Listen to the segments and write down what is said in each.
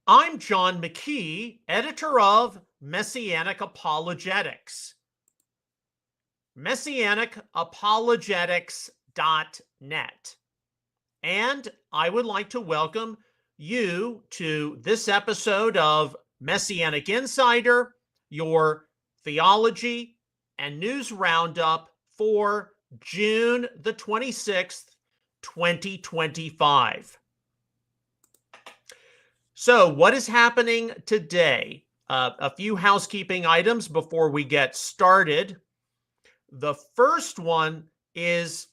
I'm John McKee, editor of Messianic Apologetics. Messianicapologetics.net. And I would like to welcome you to this episode of Messianic Insider, your theology and news roundup for June the 26th, 2025. So what is happening today? A few housekeeping items before we get started. The first one is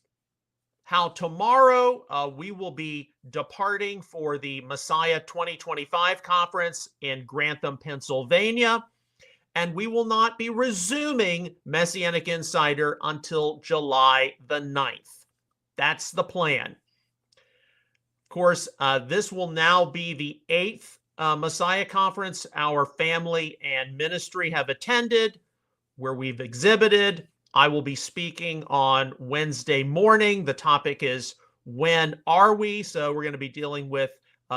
how tomorrow we will be departing for the Messiah 2025 conference in Grantham, Pennsylvania, and we will not be resuming Messianic Insider until July the 9th. That's the plan. Of course, this will now be the 8th Messiah conference our family and ministry have attended, where we've exhibited. I will be speaking on Wednesday morning. The topic is, when are we? So we're going to be dealing with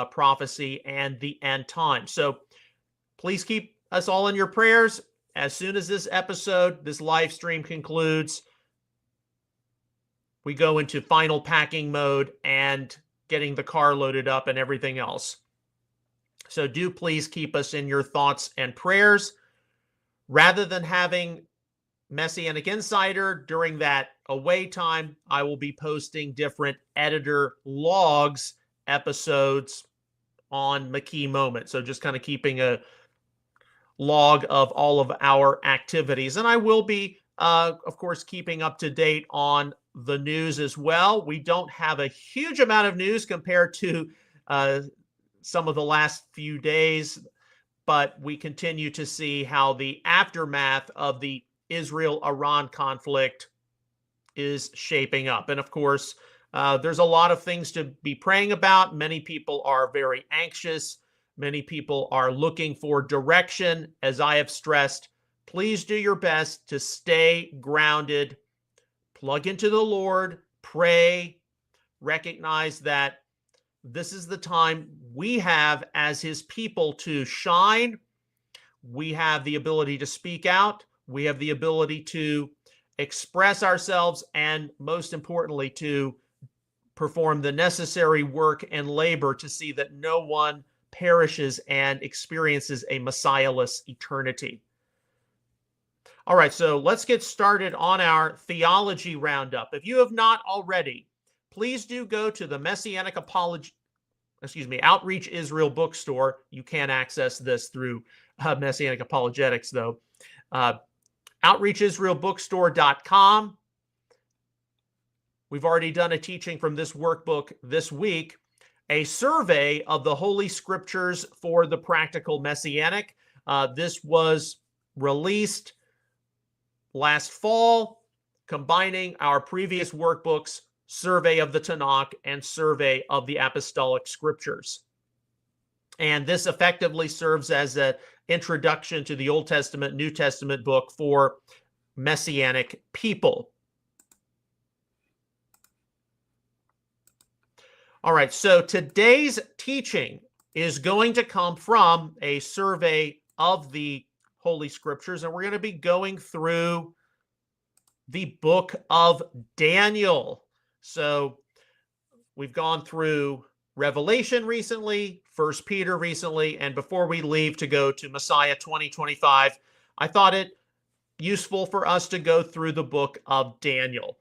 prophecy and the end time. So please keep us all in your prayers. As soon as this episode, this live stream concludes, we go into final packing mode and getting the car loaded up and everything else. So do please keep us in your thoughts and prayers. Rather than having Messianic Insider during that away time, I will be posting different editor logs episodes on McKee Moment. So just kind of keeping a log of all of our activities. And I will be, of course, keeping up to date on the news as well. We don't have a huge amount of news compared to some of the last few days, but we continue to see how the aftermath of the Israel-Iran conflict is shaping up. And of course, there's a lot of things to be praying about. Many people are very anxious. Many people are looking for direction. As I have stressed, please do your best to stay grounded, plug into the Lord, pray, recognize that this is the time we have as his people to shine. We have the ability to speak out. We have the ability to express ourselves, and most importantly, to perform the necessary work and labor to see that no one perishes and experiences a Messiahless eternity. All right, so let's get started on our theology roundup. If you have not already, please do go to the Messianic Outreach Israel bookstore. You can access this through Messianic Apologetics, though. OutreachIsraelBookstore.com. We've already done a teaching from this workbook this week, a survey of the Holy Scriptures for the Practical Messianic. This was released last fall, combining our previous workbooks, Survey of the Tanakh and Survey of the Apostolic Scriptures. And this effectively serves as an introduction to the Old Testament, New Testament book for Messianic people. All right, so today's teaching is going to come from a survey of the Holy Scriptures, and we're going to be going through the book of Daniel. So we've gone through Revelation recently, 1 Peter recently, and before we leave to go to Messiah 2025, I thought it useful for us to go through the book of Daniel.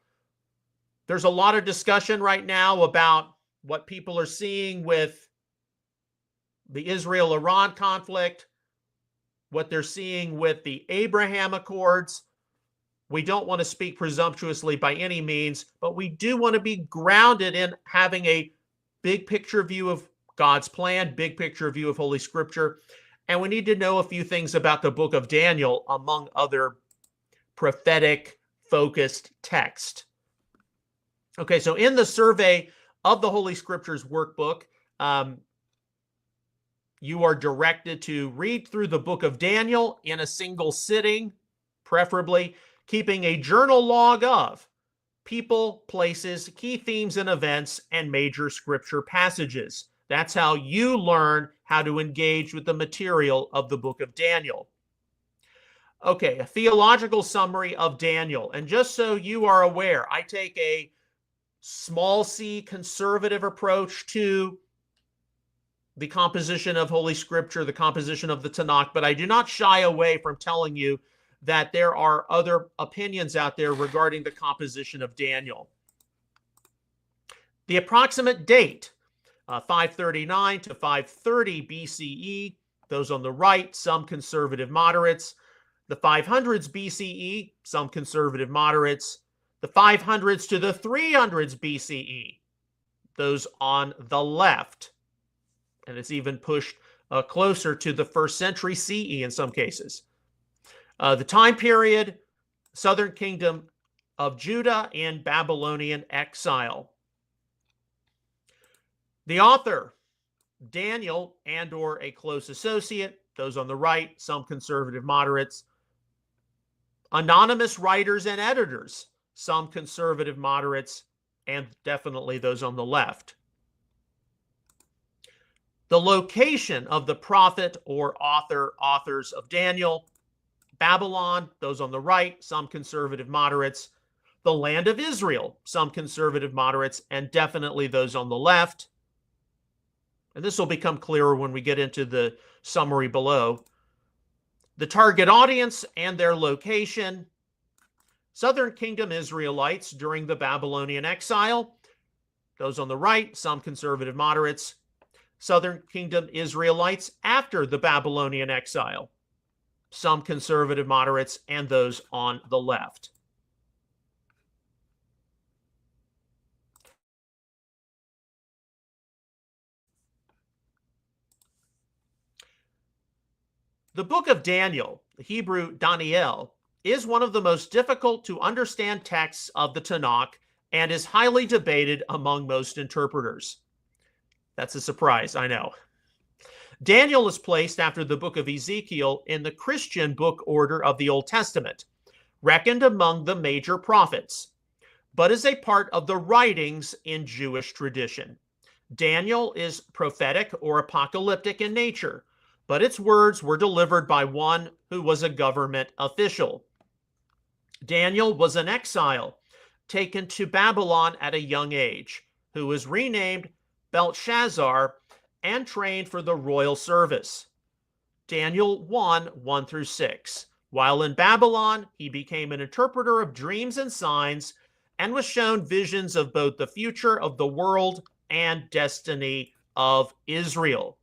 There's a lot of discussion right now about what people are seeing with the Israel-Iran conflict, what they're seeing with the Abraham Accords. We don't want to speak presumptuously by any means, but we do want to be grounded in having a big picture view of God's plan, big picture view of Holy Scripture, and we need to know a few things about the book of Daniel, among other prophetic focused text. Okay, so in the survey of the Holy Scriptures workbook, you are directed to read through the book of Daniel in a single sitting, preferably keeping a journal log of people, places, key themes and events, and major scripture passages. That's how you learn how to engage with the material of the book of Daniel. Okay, a theological summary of Daniel. And just so you are aware, I take a small c conservative approach to the composition of Holy Scripture, the composition of the Tanakh, but I do not shy away from telling you that there are other opinions out there regarding the composition of Daniel. The approximate date, 539 to 530 BCE, those on the right, some conservative moderates. The 500s BCE, some conservative moderates. The 500s to the 300s BCE, those on the left. And it's even pushed closer to the 1st century CE in some cases. The time period, Southern Kingdom of Judah in Babylonian exile. The author, Daniel and or a close associate, those on the right, some conservative moderates. Anonymous writers and editors, some conservative moderates, and definitely those on the left. The location of the prophet or authors of Daniel, Babylon, those on the right, some conservative moderates. The land of Israel, some conservative moderates, and definitely those on the left. And this will become clearer when we get into the summary below. The target audience and their location. Southern Kingdom Israelites during the Babylonian exile. Those on the right, some conservative moderates. Southern Kingdom Israelites after the Babylonian exile. Some conservative moderates, and those on the left. The book of Daniel, the Hebrew Daniel, is one of the most difficult to understand texts of the Tanakh and is highly debated among most interpreters. That's a surprise, I know. Daniel is placed after the book of Ezekiel in the Christian book order of the Old Testament, reckoned among the major prophets, but is a part of the writings in Jewish tradition. Daniel is prophetic or apocalyptic in nature, but its words were delivered by one who was a government official. Daniel was an exile taken to Babylon at a young age, who was renamed Belshazzar and trained for the royal service. Daniel 1 through 6. While in Babylon, he became an interpreter of dreams and signs and was shown visions of both the future of the world and destiny of Israel.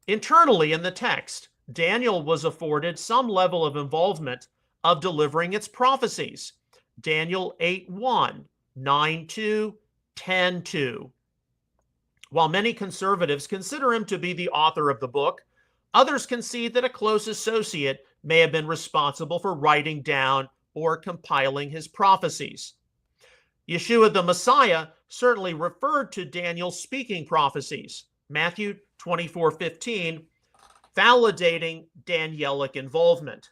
Internally in the text, Daniel was afforded some level of involvement of delivering its prophecies. Daniel 8:1, 9:2, 10:2. While many conservatives consider him to be the author of the book, others concede that a close associate may have been responsible for writing down or compiling his prophecies. Yeshua the Messiah certainly referred to Daniel's speaking prophecies. Matthew 24:15, validating Danielic involvement.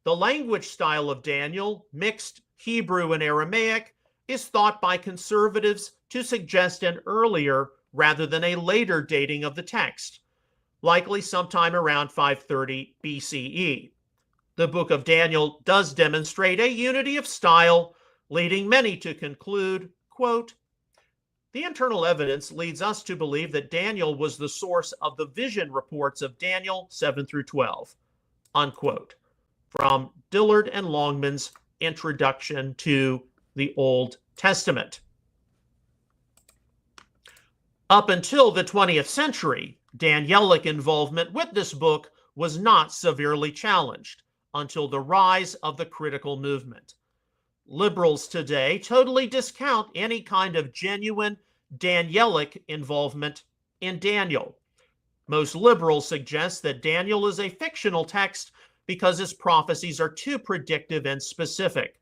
The language style of Daniel, mixed Hebrew and Aramaic, is thought by conservatives to suggest an earlier rather than a later dating of the text, likely sometime around 530 BCE. The book of Daniel does demonstrate a unity of style, leading many to conclude, quote, "The internal evidence leads us to believe that Daniel was the source of the vision reports of Daniel 7 through 12, unquote, from Dillard and Longman's Introduction to the Old Testament. Up until the 20th century, Danielic involvement with this book was not severely challenged until the rise of the critical movement. Liberals today totally discount any kind of genuine Danielic involvement in Daniel. Most liberals suggest that Daniel is a fictional text because his prophecies are too predictive and specific,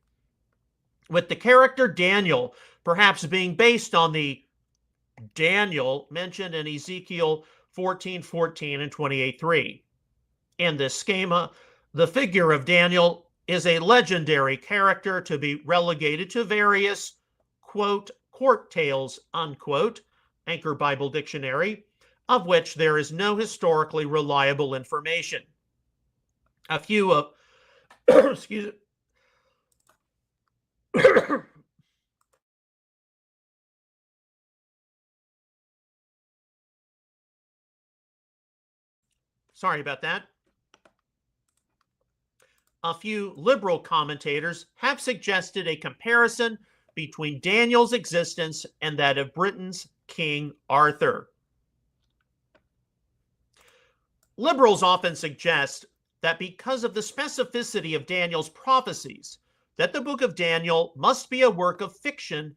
with the character Daniel perhaps being based on the Daniel mentioned in Ezekiel 14:14 and 28:3. In this schema, the figure of Daniel is a legendary character to be relegated to various, quote, court tales, unquote, Anchor Bible Dictionary, of which there is no historically reliable information. A few of, excuse me, sorry about that. A few liberal commentators have suggested a comparison between Daniel's existence and that of Britain's King Arthur. Liberals often suggest that because of the specificity of Daniel's prophecies, that the book of Daniel must be a work of fiction,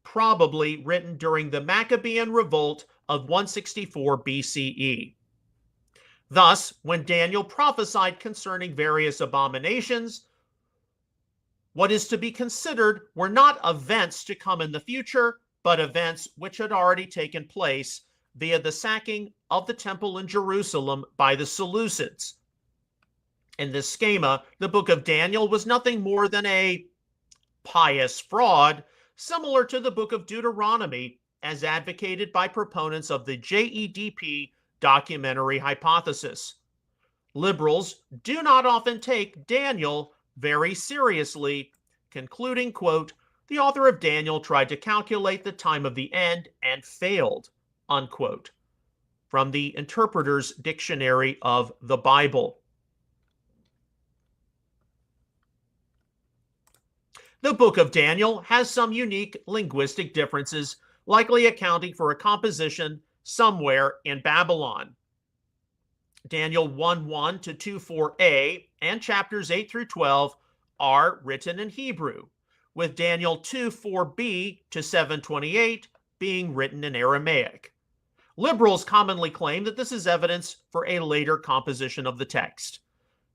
probably written during the Maccabean revolt of 164 BCE. Thus, when Daniel prophesied concerning various abominations, what is to be considered were not events to come in the future, but events which had already taken place via the sacking of the temple in Jerusalem by the Seleucids. In this schema, the book of Daniel was nothing more than a pious fraud, similar to the book of Deuteronomy, as advocated by proponents of the JEDP documentary hypothesis. Liberals do not often take Daniel very seriously, concluding, quote, the author of Daniel tried to calculate the time of the end and failed, unquote, from the Interpreter's Dictionary of the Bible. The book of Daniel has some unique linguistic differences, likely accounting for a composition somewhere in Babylon. Daniel 1:1 to 2:4a and chapters 8 through 12 are written in Hebrew, with Daniel 2:4b to 7:28 being written in Aramaic. Liberals commonly claim that this is evidence for a later composition of the text.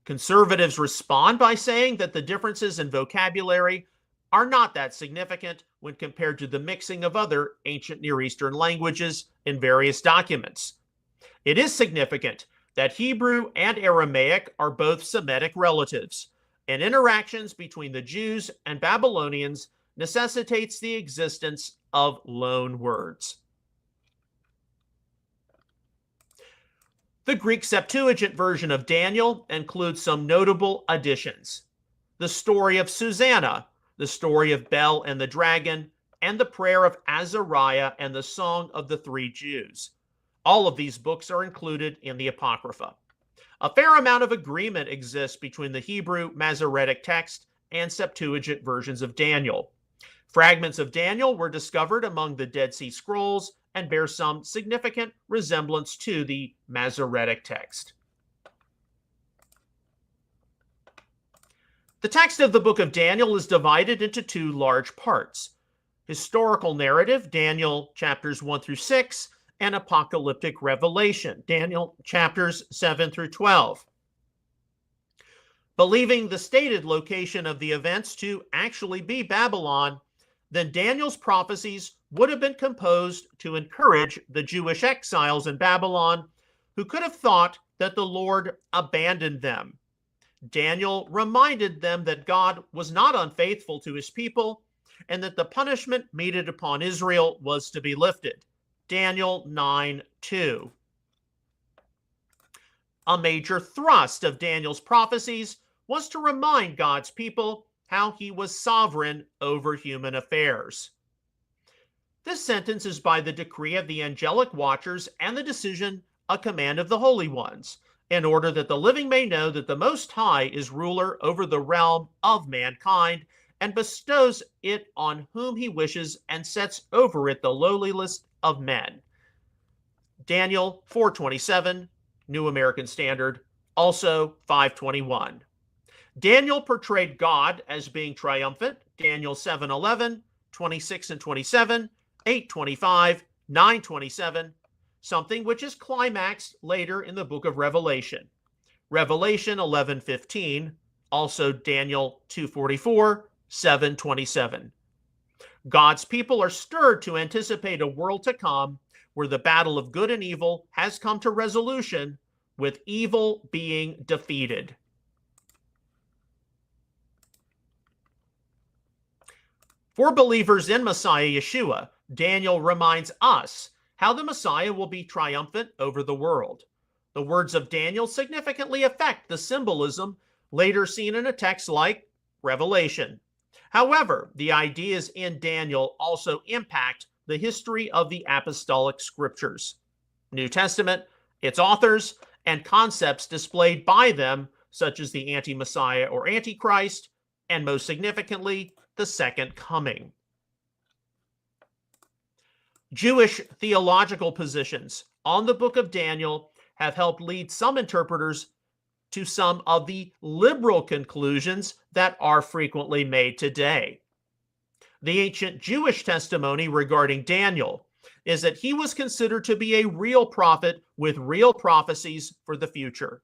Conservatives respond by saying that the differences in vocabulary are not that significant when compared to the mixing of other ancient Near Eastern languages in various documents. It is significant that Hebrew and Aramaic are both Semitic relatives, and interactions between the Jews and Babylonians necessitates the existence of loan words. The Greek Septuagint version of Daniel includes some notable additions. The story of Susanna, the story of Bel and the dragon, and the prayer of Azariah and the song of the three Jews. All of these books are included in the Apocrypha. A fair amount of agreement exists between the Hebrew Masoretic text and Septuagint versions of Daniel. Fragments of Daniel were discovered among the Dead Sea Scrolls and bear some significant resemblance to the Masoretic text. The text of the book of Daniel is divided into two large parts: historical narrative, Daniel chapters 1 through 6, and apocalyptic revelation, Daniel chapters 7 through 12. Believing the stated location of the events to actually be Babylon, then Daniel's prophecies would have been composed to encourage the Jewish exiles in Babylon who could have thought that the Lord abandoned them. Daniel reminded them that God was not unfaithful to his people and that the punishment meted upon Israel was to be lifted. Daniel 9:2. A major thrust of Daniel's prophecies was to remind God's people how he was sovereign over human affairs. This sentence is by the decree of the angelic watchers and the decision, a command of the holy ones, in order that the living may know that the Most High is ruler over the realm of mankind and bestows it on whom he wishes and sets over it the lowliest of men. Daniel 4:27, New American Standard, also 5:21. Daniel portrayed God as being triumphant, Daniel 7:11, 26 and 27, 8:25, 9:27, something which is climaxed later in the book of Revelation. Revelation 11:15, also Daniel 2:44, 7:27. God's people are stirred to anticipate a world to come where the battle of good and evil has come to resolution, with evil being defeated. For believers in Messiah Yeshua, Daniel reminds us how the Messiah will be triumphant over the world. The words of Daniel significantly affect the symbolism later seen in a text like Revelation. However, the ideas in Daniel also impact the history of the apostolic scriptures, New Testament, its authors, and concepts displayed by them, such as the anti-Messiah or Antichrist, and most significantly, the second coming. Jewish theological positions on the book of Daniel have helped lead some interpreters to some of the liberal conclusions that are frequently made today. The ancient Jewish testimony regarding Daniel is that he was considered to be a real prophet with real prophecies for the future.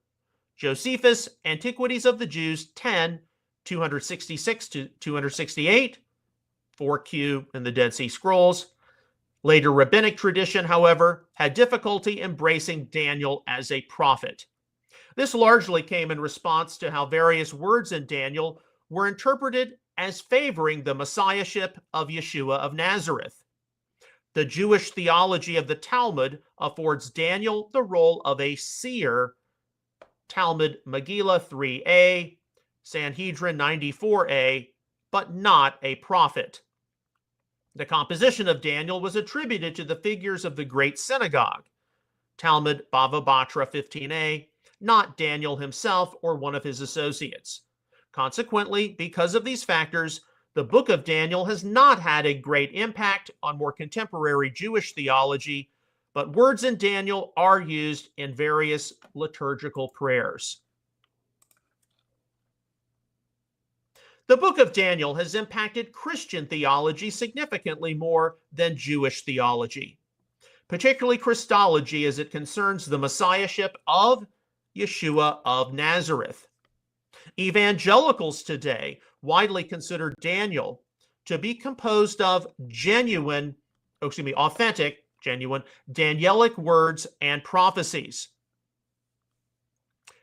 Josephus, Antiquities of the Jews 10, 266 to 268, 4Q in the Dead Sea Scrolls. Later rabbinic tradition, however, had difficulty embracing Daniel as a prophet. This largely came in response to how various words in Daniel were interpreted as favoring the messiahship of Yeshua of Nazareth. The Jewish theology of the Talmud affords Daniel the role of a seer, Talmud Megillah 3a, Sanhedrin 94a, but not a prophet. The composition of Daniel was attributed to the figures of the great synagogue, Talmud Bava Batra 15a, not Daniel himself or one of his associates. Consequently, because of these factors, the book of Daniel has not had a great impact on more contemporary Jewish theology, but words in Daniel are used in various liturgical prayers. The book of Daniel has impacted Christian theology significantly more than Jewish theology, particularly Christology as it concerns the messiahship of Yeshua of Nazareth. Evangelicals today widely consider Daniel to be composed of authentic, Danielic words and prophecies.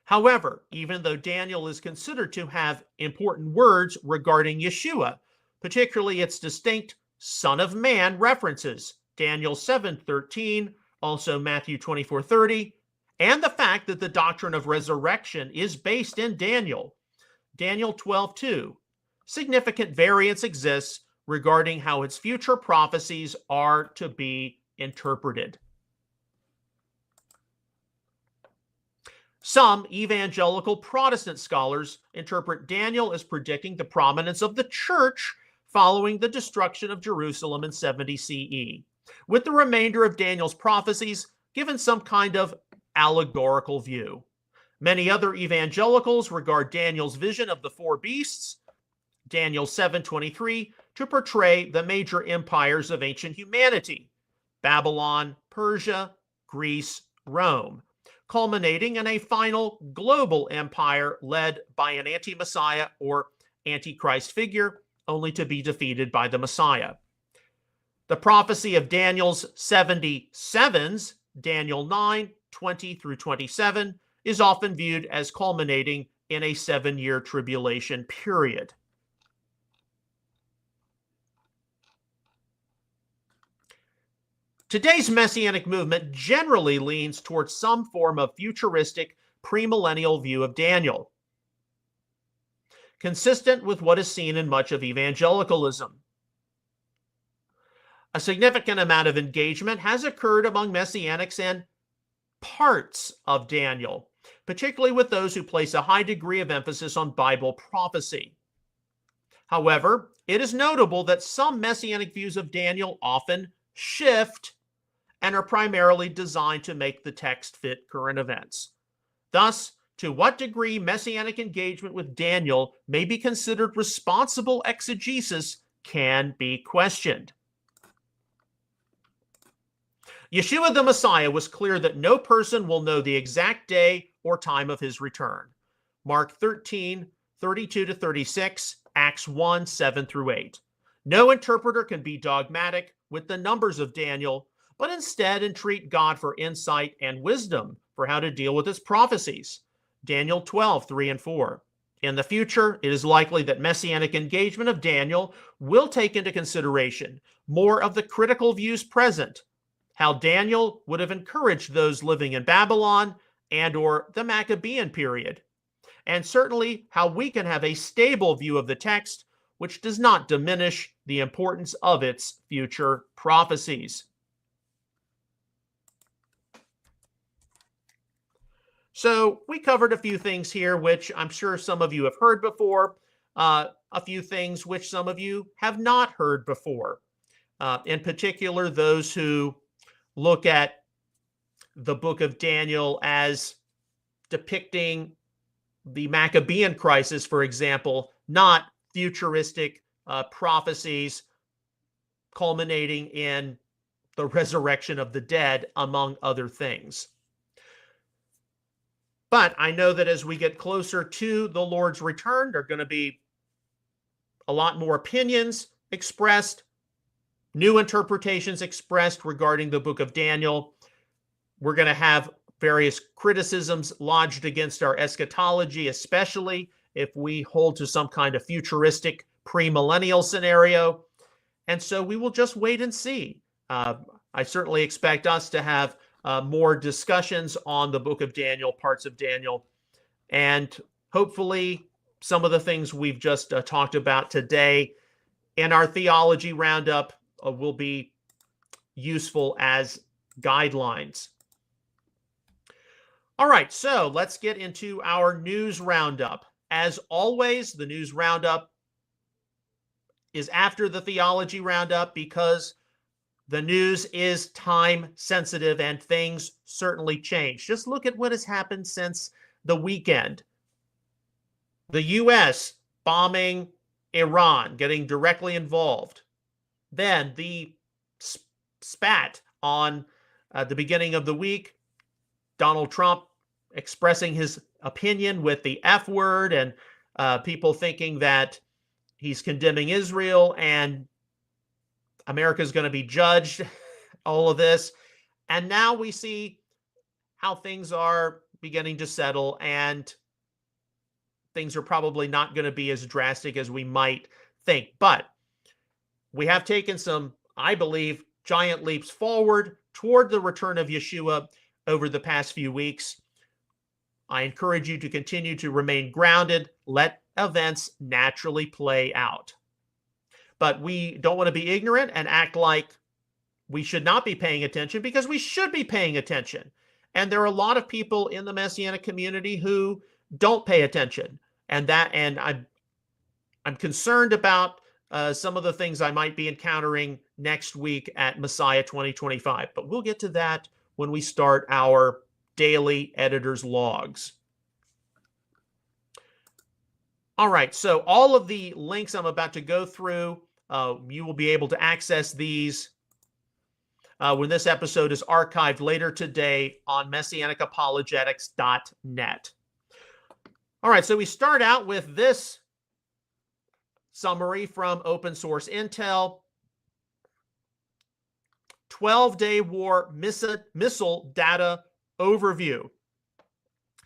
However, even though Daniel is considered to have important words regarding Yeshua, particularly its distinct Son of Man references, Daniel 7:13, also Matthew 24:30, and the fact that the doctrine of resurrection is based in Daniel, Daniel 12:2, significant variance exists regarding how its future prophecies are to be interpreted. Some evangelical Protestant scholars interpret Daniel as predicting the prominence of the church following the destruction of Jerusalem in 70 CE, with the remainder of Daniel's prophecies given some kind of allegorical view. Many other evangelicals regard Daniel's vision of the four beasts, Daniel 7:23, to portray the major empires of ancient humanity, Babylon, Persia, Greece, Rome, culminating in a final global empire led by an anti-Messiah or Antichrist figure, only to be defeated by the Messiah. The prophecy of Daniel's 77s, Daniel 9:20 through 27, is often viewed as culminating in a 7-year tribulation period. Today's Messianic movement generally leans towards some form of futuristic premillennial view of Daniel, consistent with what is seen in much of evangelicalism. A significant amount of engagement has occurred among Messianics and parts of Daniel, particularly with those who place a high degree of emphasis on Bible prophecy. However, it is notable that some Messianic views of Daniel often shift and are primarily designed to make the text fit current events. Thus, to what degree Messianic engagement with Daniel may be considered responsible exegesis can be questioned. Yeshua the Messiah was clear that no person will know the exact day or time of his return. Mark 13:32-36, Acts 1:7-8. No interpreter can be dogmatic with the numbers of Daniel, but instead entreat God for insight and wisdom for how to deal with his prophecies. Daniel 12:3-4. In the future, it is likely that Messianic engagement of Daniel will take into consideration more of the critical views present, how Daniel would have encouraged those living in Babylon and or the Maccabean period, and certainly how we can have a stable view of the text which does not diminish the importance of its future prophecies. So we covered a few things here which I'm sure some of you have heard before, a few things which some of you have not heard before. In particular, those who look at the book of Daniel as depicting the Maccabean crisis, for example, not futuristic prophecies culminating in the resurrection of the dead, among other things. But I know that as we get closer to the Lord's return, there are going to be a lot more opinions expressed, new interpretations expressed regarding the book of Daniel. We're going to have various criticisms lodged against our eschatology, especially if we hold to some kind of futuristic premillennial scenario. And so we will just wait and see. I certainly expect us to have more discussions on the book of Daniel, parts of Daniel, and hopefully some of the things we've just talked about today in our theology roundup will be useful as guidelines. All right, so let's get into our news roundup. As always, the news roundup is after the theology roundup because the news is time sensitive and things certainly change. Just look at what has happened since the weekend. The U.S. bombing Iran, getting directly involved. Then the spat on the beginning of the week, Donald Trump expressing his opinion with the F word and people thinking that he's condemning Israel and America's going to be judged, all of this. And now we see how things are beginning to settle and things are probably not going to be as drastic as we might think. But we have taken some, I believe, giant leaps forward toward the return of Yeshua over the past few weeks. I encourage you to continue to remain grounded. Let events naturally play out. But we don't want to be ignorant and act like we should not be paying attention, because we should be paying attention. And there are a lot of people in the Messianic community who don't pay attention. And I'm concerned about some of the things I might be encountering next week at Messiah 2025. But we'll get to that when we start our daily editor's logs. All right, so all of the links I'm about to go through, you will be able to access these when this episode is archived later today on MessianicApologetics.net. All right, so we start out with this summary from Open Source Intel. 12-day war missile data overview.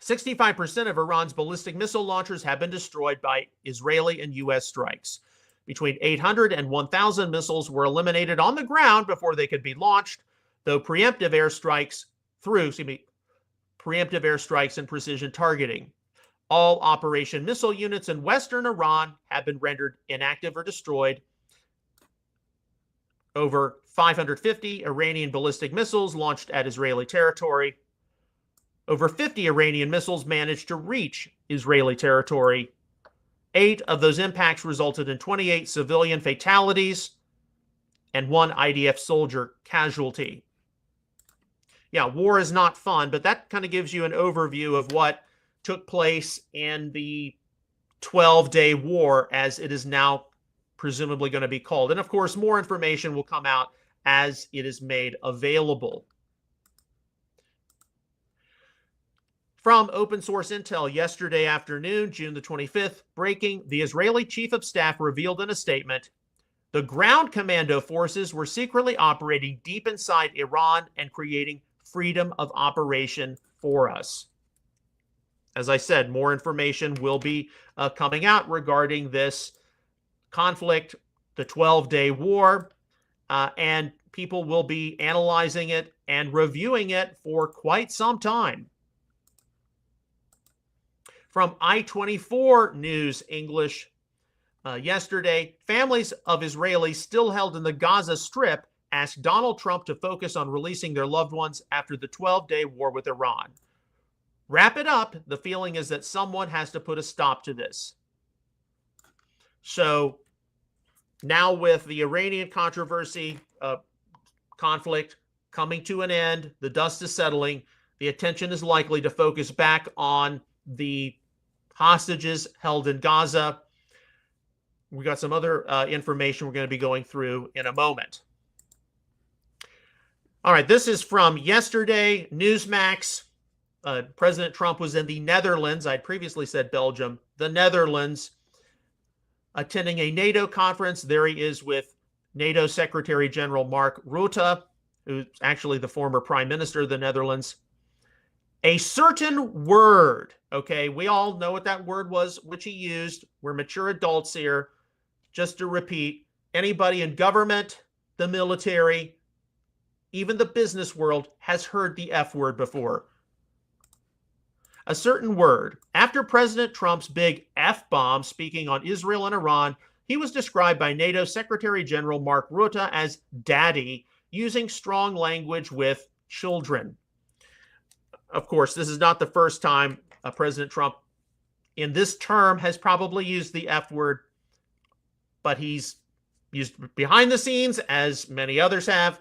65% of Iran's ballistic missile launchers have been destroyed by Israeli and U.S. strikes. Between 800 and 1,000 missiles were eliminated on the ground before they could be launched, though preemptive airstrikes and precision targeting. All Operation Missile units in Western Iran have been rendered inactive or destroyed. Over 550 Iranian ballistic missiles launched at Israeli territory. Over 50 Iranian missiles managed to reach Israeli territory. 8 of those impacts resulted in 28 civilian fatalities and 1 IDF soldier casualty. Yeah, war is not fun, but that kind of gives you an overview of what took place in the 12-day war, as it is now presumably going to be called. And of course, more information will come out as it is made available. From Open Source Intel yesterday afternoon, June the 25th, breaking, the Israeli Chief of Staff revealed in a statement, the ground commando forces were secretly operating deep inside Iran and creating freedom of operation for us. as I said, more information will be coming out regarding this conflict, the 12-day war, and people will be analyzing it and reviewing it for quite some time. From I-24 News English yesterday, families of Israelis still held in the Gaza Strip asked Donald Trump to focus on releasing their loved ones after the 12-day war with Iran. Wrap it up. The feeling is that someone has to put a stop to this. So now with the Iranian controversy, conflict coming to an end, the dust is settling, the attention is likely to focus back on the hostages held in Gaza. We got some other information we're going to be going through in a moment. All right, this is from yesterday, Newsmax. President Trump was in the Netherlands. I'd previously said Belgium, the Netherlands, attending a NATO conference. There he is with NATO Secretary General Mark Rutte, who's actually the former Prime Minister of the Netherlands. A certain word, okay, we all know what that word was, which he used. We're mature adults here. Just to repeat, anybody in government, the military, even the business world has heard the F word before. A certain word. After President Trump's big F-bomb speaking on Israel and Iran, he was described by NATO Secretary General Mark Rutte as daddy, using strong language with children. Of course, this is not the first time President Trump in this term has probably used the F word, but he's used behind the scenes, as many others have.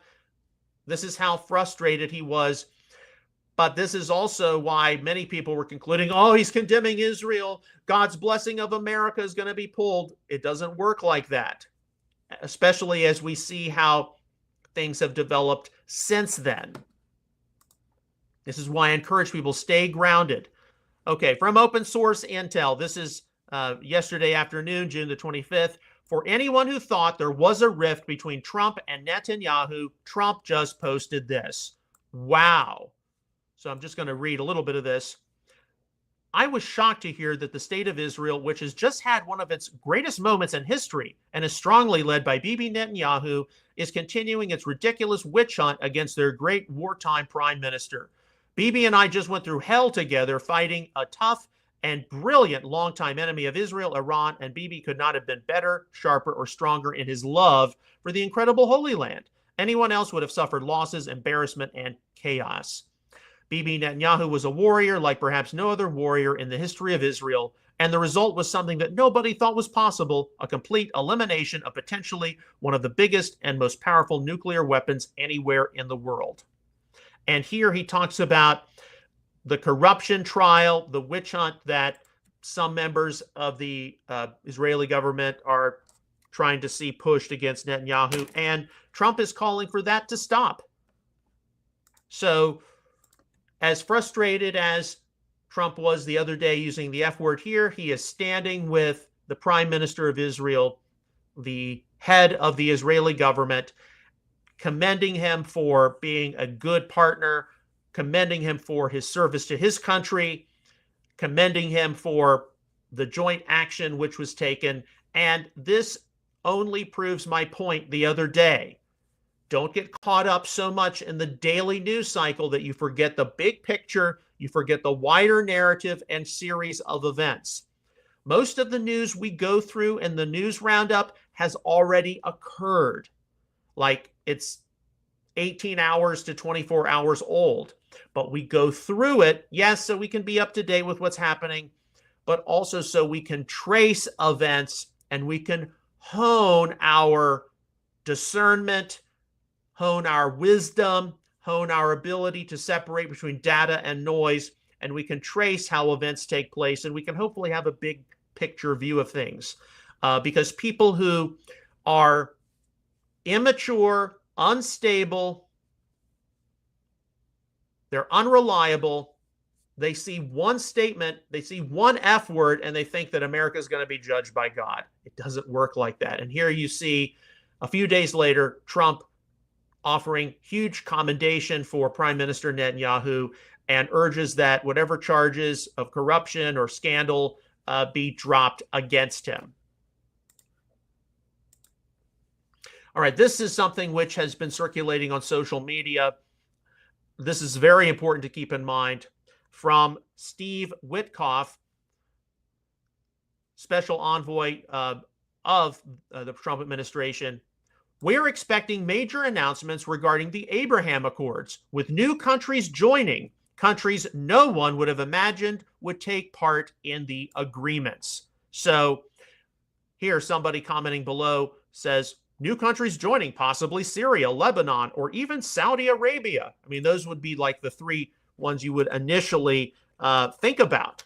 This is how frustrated he was. But this is also why many people were concluding, oh, he's condemning Israel. God's blessing of America is going to be pulled. It doesn't work like that, especially as we see how things have developed since then. This is why I encourage people, stay grounded. Okay, from Open Source Intel, this is yesterday afternoon, June the 25th. For anyone who thought there was a rift between Trump and Netanyahu, Trump just posted this. Wow. So I'm just going to read a little bit of this. I was shocked to hear that the state of Israel, which has just had one of its greatest moments in history and is strongly led by Bibi Netanyahu, is continuing its ridiculous witch hunt against their great wartime prime minister. Bibi and I just went through hell together fighting a tough and brilliant longtime enemy of Israel, Iran, and Bibi could not have been better, sharper, or stronger in his love for the incredible Holy Land. Anyone else would have suffered losses, embarrassment, and chaos. Bibi Netanyahu was a warrior like perhaps no other warrior in the history of Israel, and the result was something that nobody thought was possible, a complete elimination of potentially one of the biggest and most powerful nuclear weapons anywhere in the world. And here he talks about the corruption trial, the witch hunt that some members of the Israeli government are trying to see pushed against Netanyahu, and Trump is calling for that to stop. So, as frustrated as Trump was the other day using the F word here, he is standing with the Prime Minister of Israel, the head of the Israeli government, commending him for being a good partner, commending him for his service to his country, commending him for the joint action which was taken. And this only proves my point the other day. Don't get caught up so much in the daily news cycle that you forget the big picture, you forget the wider narrative and series of events. Most of the news we go through in the news roundup has already occurred. Like it's 18 hours to 24 hours old. But we go through it, yes, so we can be up to date with what's happening, but also so we can trace events and we can hone our discernment, hone our wisdom, hone our ability to separate between data and noise, and we can trace how events take place, and we can hopefully have a big picture view of things. Because people who are immature, unstable, they're unreliable, they see one statement, they see one F word, and they think that America is going to be judged by God. It doesn't work like that. And here you see, a few days later, Trump offering huge commendation for Prime Minister Netanyahu, and urges that whatever charges of corruption or scandal be dropped against him. All right, this is something which has been circulating on social media. This is very important to keep in mind. From Steve Witkoff, special envoy of the Trump administration, we're expecting major announcements regarding the Abraham Accords, with new countries joining, countries no one would have imagined would take part in the agreements. So here, somebody commenting below says, new countries joining, possibly Syria, Lebanon, or even Saudi Arabia. I mean, those would be like the three ones you would initially think about.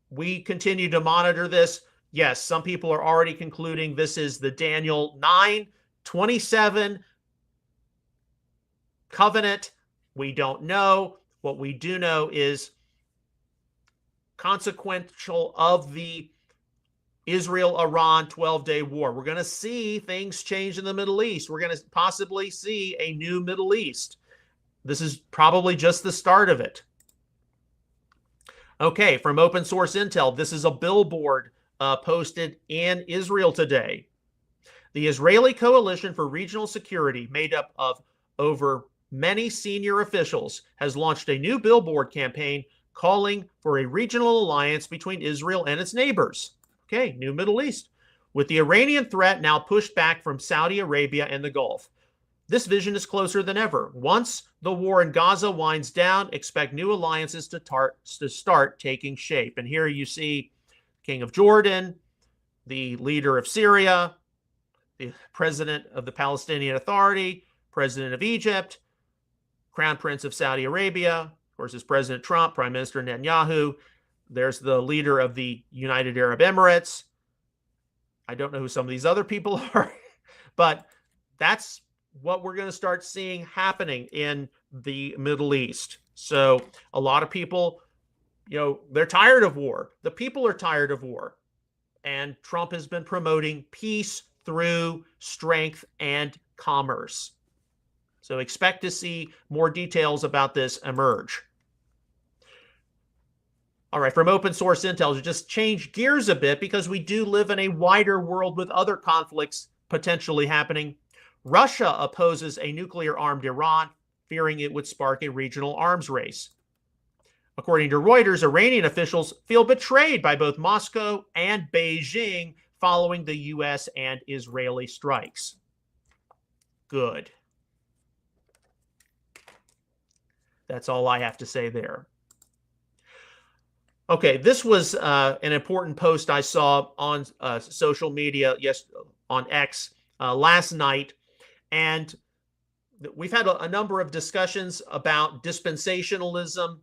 We continue to monitor this. Yes, some people are already concluding this is the Daniel 9:27 covenant. We don't know. What we do know is consequential of the Israel-Iran 12-day war. We're going to see things change in the Middle East. We're going to possibly see a new Middle East. This is probably just the start of it. Okay, from open source intel, this is a billboard posted in Israel today. The Israeli Coalition for Regional Security, made up of over many senior officials, has launched a new billboard campaign calling for a regional alliance between Israel and its neighbors. Okay, new Middle East. With the Iranian threat now pushed back from Saudi Arabia and the Gulf, this vision is closer than ever. Once the war in Gaza winds down, expect new alliances to start taking shape. And here you see King of Jordan, the leader of Syria, the president of the Palestinian Authority, president of Egypt, Crown Prince of Saudi Arabia, of course, is President Trump, Prime Minister Netanyahu. There's the leader of the United Arab Emirates. I don't know who some of these other people are, but that's what we're going to start seeing happening in the Middle East. So a lot of people, they're tired of war. The people are tired of war. And Trump has been promoting peace through strength and commerce. So expect to see more details about this emerge. All right, from open source intel, to just change gears a bit, because we do live in a wider world with other conflicts potentially happening. Russia opposes a nuclear-armed Iran, fearing it would spark a regional arms race. According to Reuters, Iranian officials feel betrayed by both Moscow and Beijing following the U.S. and Israeli strikes. Good. That's all I have to say there. Okay, this was an important post I saw on social media, on X last night, and we've had a number of discussions about dispensationalism.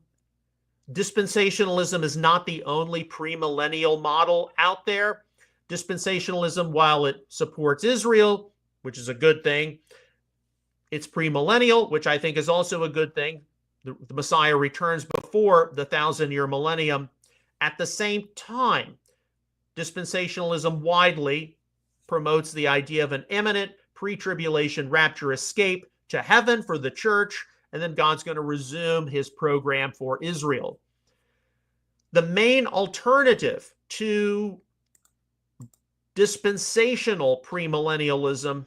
Dispensationalism is not the only premillennial model out there. Dispensationalism, while it supports Israel, which is a good thing, it's premillennial, which I think is also a good thing. The Messiah returns before the 1,000-year millennium. At the same time, dispensationalism widely promotes the idea of an imminent pre-tribulation rapture escape to heaven for the church, and then God's going to resume his program for Israel. The main alternative to dispensational premillennialism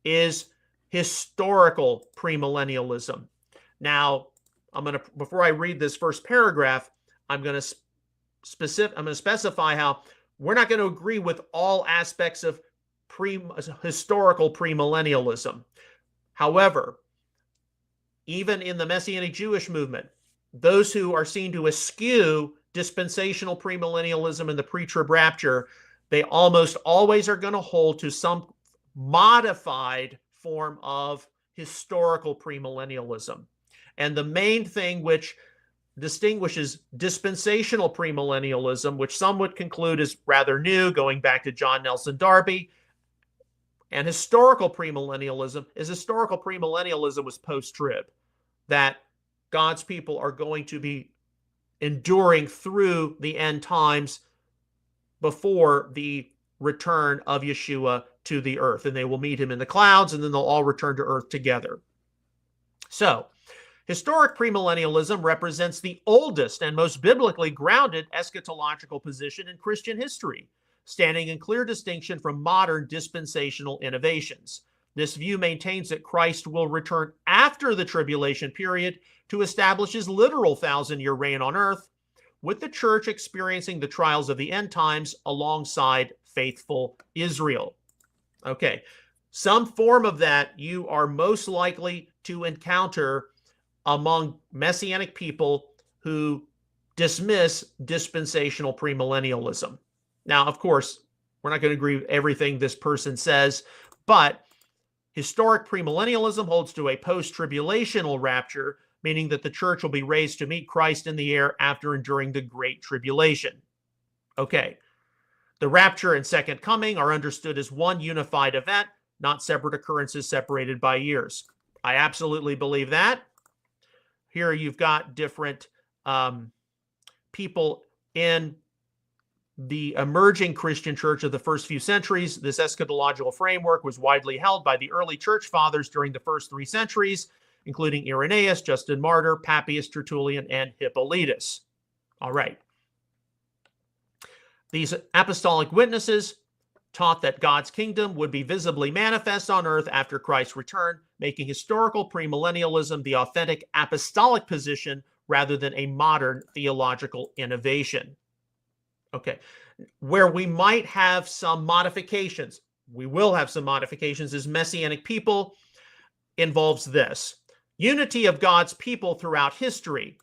is historical premillennialism. Now, before I read this first paragraph, I'm going to specify how we're not going to agree with all aspects of historical premillennialism. However, even in the Messianic Jewish movement, those who are seen to eschew dispensational premillennialism and the pre-trib rapture, they almost always are going to hold to some modified form of historical premillennialism. And the main thing which distinguishes dispensational premillennialism, which some would conclude is rather new, going back to John Nelson Darby, and historical premillennialism was post-trib, that God's people are going to be enduring through the end times before the return of Yeshua to the earth, and they will meet him in the clouds, and then they'll all return to earth together. So, Historic premillennialism represents the oldest and most biblically grounded eschatological position in Christian history, standing in clear distinction from modern dispensational innovations. This view maintains that Christ will return after the tribulation period to establish his literal 1,000-year reign on earth, with the church experiencing the trials of the end times alongside faithful Israel. Okay, some form of that you are most likely to encounter among Messianic people who dismiss dispensational premillennialism. Now, of course, we're not going to agree with everything this person says, but historic premillennialism holds to a post-tribulational rapture, meaning that the church will be raised to meet Christ in the air after enduring the Great Tribulation. Okay, the rapture and second coming are understood as one unified event, not separate occurrences separated by years. I absolutely believe that. Here you've got different people in the emerging Christian church of the first few centuries. This eschatological framework was widely held by the early church fathers during the first 3 centuries, including Irenaeus, Justin Martyr, Papias, Tertullian, and Hippolytus. All right. These apostolic witnesses taught that God's kingdom would be visibly manifest on earth after Christ's return, making historical premillennialism the authentic apostolic position rather than a modern theological innovation. Okay, where we might have some modifications, we will have some modifications as Messianic people, involves this: unity of God's people throughout history.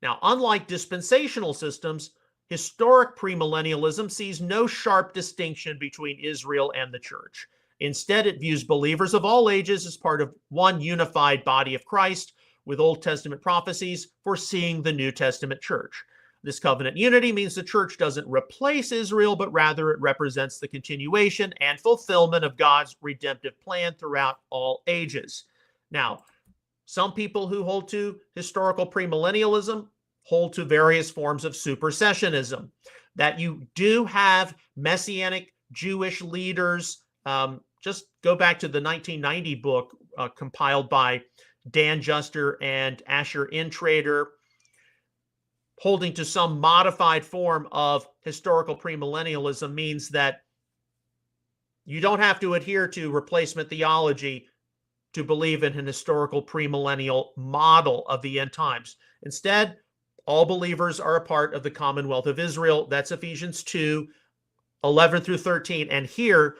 Now, unlike dispensational systems, historic premillennialism sees no sharp distinction between Israel and the church. Instead, it views believers of all ages as part of one unified body of Christ, with Old Testament prophecies foreseeing the New Testament church. This covenant unity means the church doesn't replace Israel, but rather it represents the continuation and fulfillment of God's redemptive plan throughout all ages. Now, some people who hold to historical premillennialism hold to various forms of supersessionism, that you do have Messianic Jewish leaders. Just go back to the 1990 book compiled by Dan Juster and Asher Intrader, holding to some modified form of historical premillennialism means that you don't have to adhere to replacement theology to believe in an historical premillennial model of the end times. Instead, all believers are a part of the Commonwealth of Israel. That's Ephesians 2, 11 through 13. And here,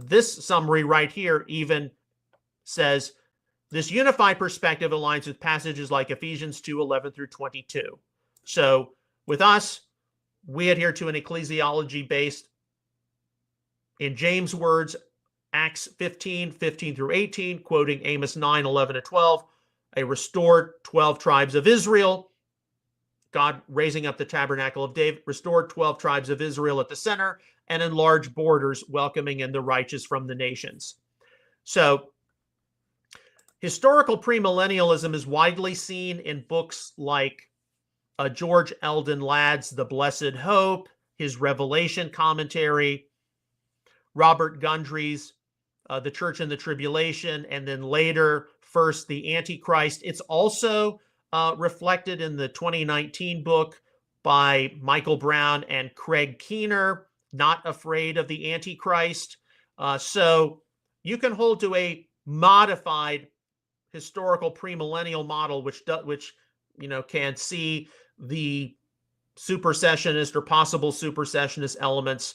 this summary right here even says, this unified perspective aligns with passages like Ephesians 2, 11 through 22. So with us, we adhere to an ecclesiology based, in James' words, Acts 15, 15 through 18, quoting Amos 9, 11 to 12, a restored 12 tribes of Israel, God raising up the tabernacle of David, restored 12 tribes of Israel at the center, and enlarged borders, welcoming in the righteous from the nations. So historical premillennialism is widely seen in books like George Eldon Ladd's The Blessed Hope, his Revelation commentary, Robert Gundry's The Church in the Tribulation, and then later, first, The Antichrist. It's also reflected in the 2019 book by Michael Brown and Craig Keener, Not Afraid of the Antichrist. So you can hold to a modified historical premillennial model, which can see the supersessionist or possible supersessionist elements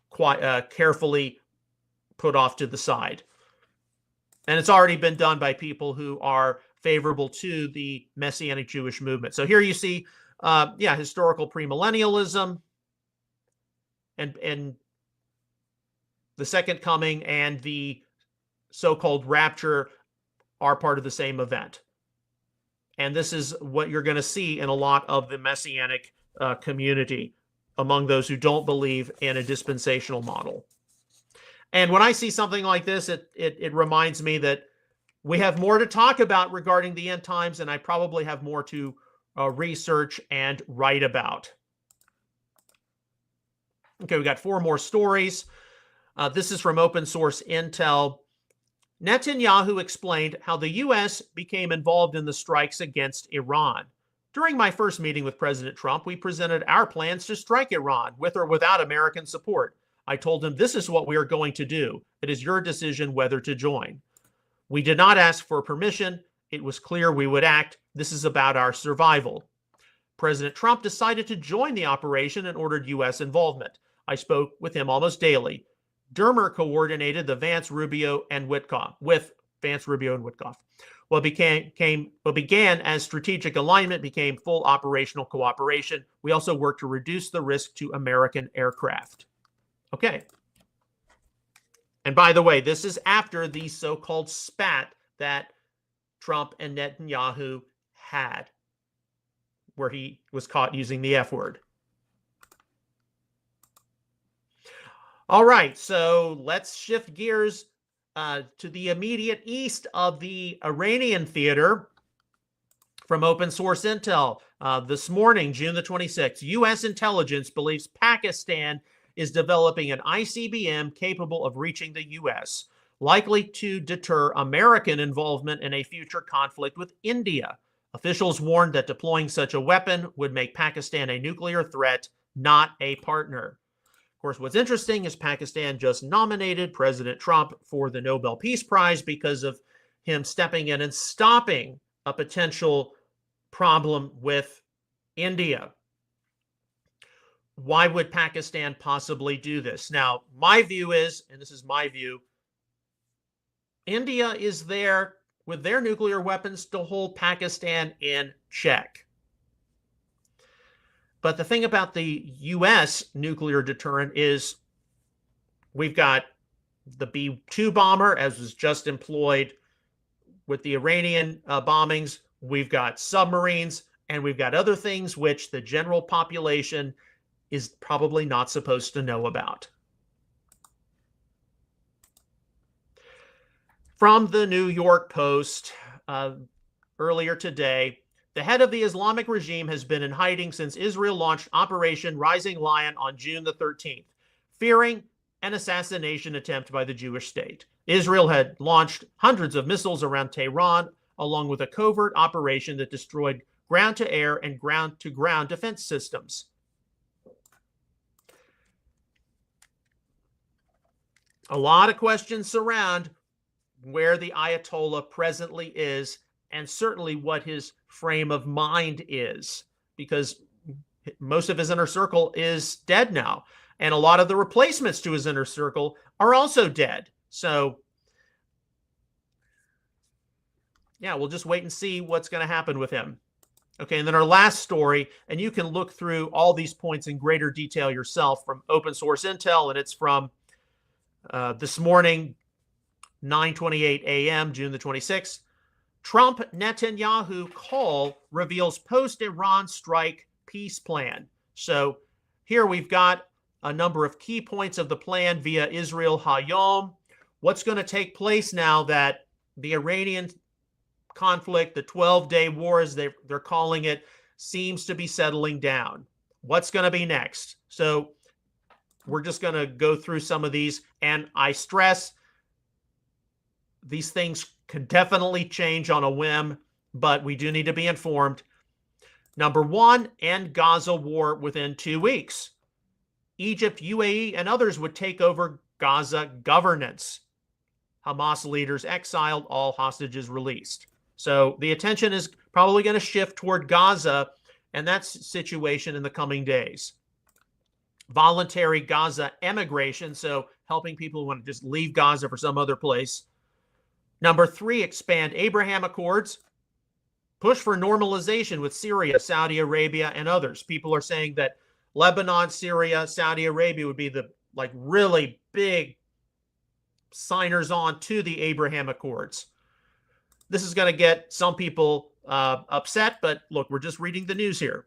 quite carefully put off to the side. And it's already been done by people who are favorable to the Messianic Jewish movement. So here you see, historical premillennialism and the second coming and the so-called rapture are part of the same event. And this is what you're going to see in a lot of the Messianic community among those who don't believe in a dispensational model. And when I see something like this, it reminds me that we have more to talk about regarding the end times, and I probably have more to research and write about. Okay, we got 4 more stories. This is from Open Source Intel. Netanyahu explained how the U.S. became involved in the strikes against Iran. During my first meeting with President Trump, we presented our plans to strike Iran with or without American support. I told him, this is what we are going to do. It is your decision whether to join. We did not ask for permission. It was clear we would act. This is about our survival. President Trump decided to join the operation and ordered U.S. involvement. I spoke with him almost daily. Dermer coordinated the Vance, Rubio, and Witkoff with Vance, Rubio, and Witkoff. What began as strategic alignment became full operational cooperation. We also worked to reduce the risk to American aircraft. Okay. And by the way, this is after the so-called spat that Trump and Netanyahu had, where he was caught using the F word. All right, so let's shift gears to the immediate east of the Iranian theater. From open source intel this morning, June the 26th, U.S. intelligence believes Pakistan is developing an ICBM capable of reaching the U.S., likely to deter American involvement in a future conflict with India. Officials warned that deploying such a weapon would make Pakistan a nuclear threat, not a partner. Of course, what's interesting is Pakistan just nominated President Trump for the Nobel Peace Prize because of him stepping in and stopping a potential problem with India. Why would Pakistan possibly do this? Now, my view is, and this is my view, India is there with their nuclear weapons to hold Pakistan in check. But the thing about the U.S. nuclear deterrent is we've got the B-2 bomber, as was just employed with the Iranian bombings. We've got submarines, and we've got other things which the general population is probably not supposed to know about. From the New York Post earlier today, the head of the Islamic regime has been in hiding since Israel launched Operation Rising Lion on June the 13th, fearing an assassination attempt by the Jewish state. Israel had launched hundreds of missiles around Tehran, along with a covert operation that destroyed ground-to-air and ground-to-ground defense systems. A lot of questions surround where the Ayatollah presently is, and certainly what his frame of mind is, because most of his inner circle is dead now. And a lot of the replacements to his inner circle are also dead. So, yeah, we'll just wait and see what's going to happen with him. Okay, and then our last story, and you can look through all these points in greater detail yourself from open source intel, and it's from this morning, 9:28 a.m., June the 26th. Trump-Netanyahu call reveals post-Iran strike peace plan. So here we've got a number of key points of the plan via Israel Hayom. What's going to take place now that the Iranian conflict, the 12-day war as they're calling it, seems to be settling down? What's going to be next? So we're just going to go through some of these, and I stress these things could definitely change on a whim, but we do need to be informed. Number one, end Gaza war within 2 weeks. Egypt, UAE, and others would take over Gaza governance. Hamas leaders exiled, all hostages released. So the attention is probably going to shift toward Gaza and that situation in the coming days. Voluntary Gaza emigration, so helping people who want to just leave Gaza for some other place. Number three, expand Abraham Accords. Push for normalization with Syria, Saudi Arabia, and others. People are saying that Lebanon, Syria, Saudi Arabia would be the really big signers on to the Abraham Accords. This is going to get some people upset, but look, we're just reading the news here.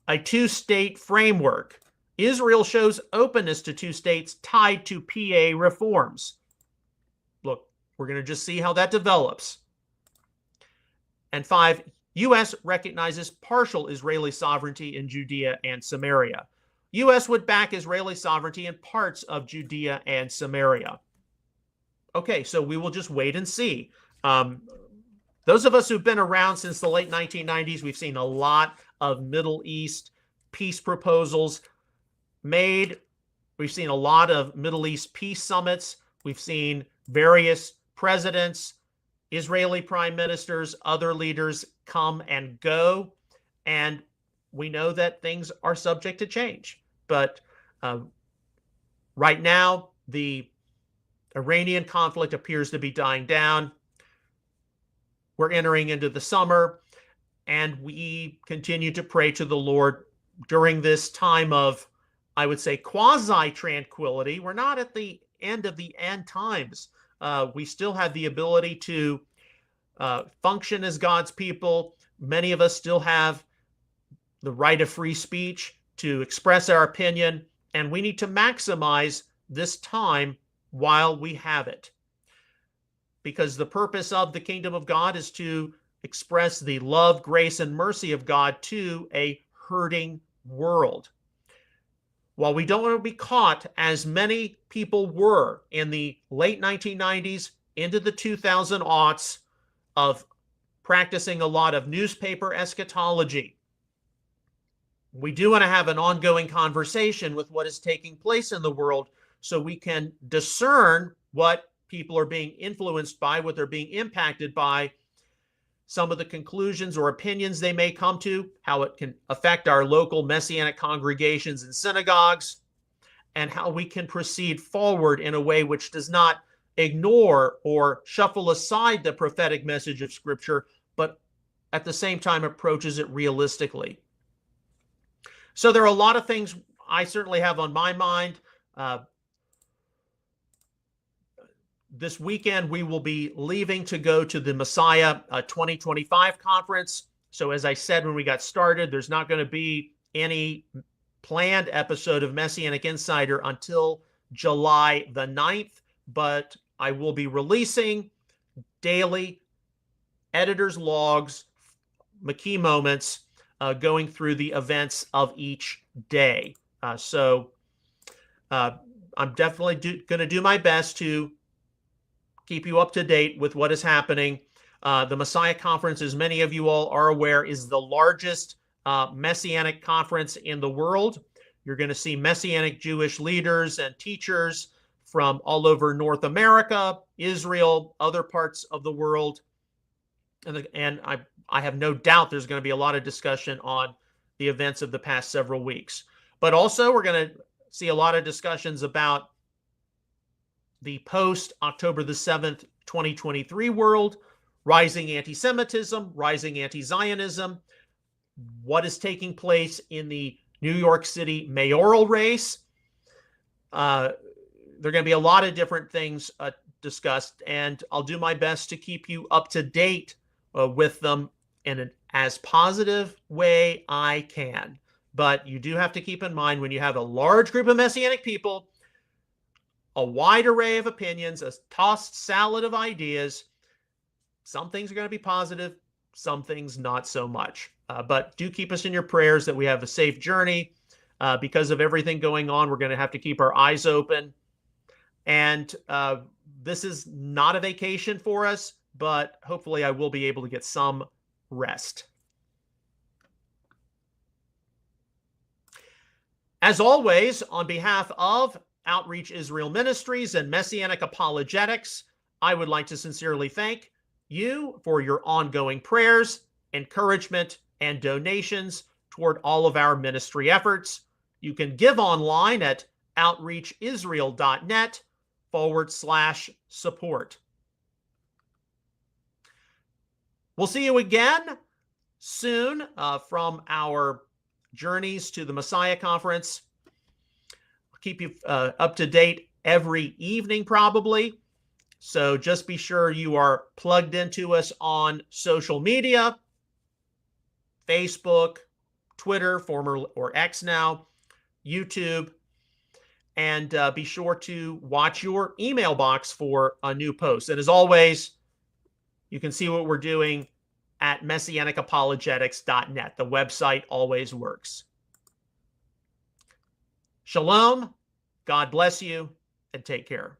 A two-state framework. Israel shows openness to two states tied to PA reforms. Look, we're going to just see how that develops. And five, U.S. recognizes partial Israeli sovereignty in Judea and Samaria. U.S. would back Israeli sovereignty in parts of Judea and Samaria. Okay, so we will just wait and see. Those of us who've been around since the late 1990s, we've seen a lot of Middle East peace proposals made. We've seen a lot of Middle East peace summits. We've seen various presidents, Israeli prime ministers, other leaders come and go. And we know that things are subject to change. But right now, the Iranian conflict appears to be dying down. We're entering into the summer, and we continue to pray to the Lord during this time of, I would say, quasi-tranquility. We're not at the end of the end times. We still have the ability to function as God's people. Many of us still have the right of free speech to express our opinion, and we need to maximize this time while we have it. Because the purpose of the kingdom of God is to express the love, grace, and mercy of God to a hurting world. While we don't want to be caught, as many people were in the late 1990s into the 2000s, of practicing a lot of newspaper eschatology, we do want to have an ongoing conversation with what is taking place in the world so we can discern what people are being influenced by, what they're being impacted by, some of the conclusions or opinions they may come to, how it can affect our local Messianic congregations and synagogues, and how we can proceed forward in a way which does not ignore or shuffle aside the prophetic message of Scripture, but at the same time approaches it realistically. So there are a lot of things I certainly have on my mind. This weekend, we will be leaving to go to the Messiah 2025 conference. So as I said when we got started, there's not going to be any planned episode of Messianic Insider until July the 9th, but I will be releasing daily editor's logs, McKee moments, going through the events of each day. So I'm definitely going to do my best to keep you up to date with what is happening. The Messiah Conference, as many of you all are aware, is the largest Messianic conference in the world. You're going to see Messianic Jewish leaders and teachers from all over North America, Israel, other parts of the world. And I have no doubt there's going to be a lot of discussion on the events of the past several weeks. But also, we're going to see a lot of discussions about the post-October the 7th, 2023 world, rising anti-Semitism, rising anti-Zionism, what is taking place in the New York City mayoral race. There are going to be a lot of different things discussed, and I'll do my best to keep you up to date with them in an as positive way I can. But you do have to keep in mind, when you have a large group of Messianic people, a wide array of opinions, a tossed salad of ideas, some things are going to be positive, some things not so much. But do keep us in your prayers that we have a safe journey. Because of everything going on, we're going to have to keep our eyes open. And this is not a vacation for us, but hopefully I will be able to get some rest. As always, on behalf of Outreach Israel Ministries and Messianic Apologetics, I would like to sincerely thank you for your ongoing prayers, encouragement, and donations toward all of our ministry efforts. You can give online at outreachisrael.net/support. We'll see you again soon from our journeys to the Messiah Conference. I'll keep you up to date every evening probably. So just be sure you are plugged into us on social media, Facebook, Twitter, former or X now, YouTube, and be sure to watch your email box for a new post. And as always, you can see what we're doing at messianicapologetics.net. The website always works. Shalom, God bless you, and take care.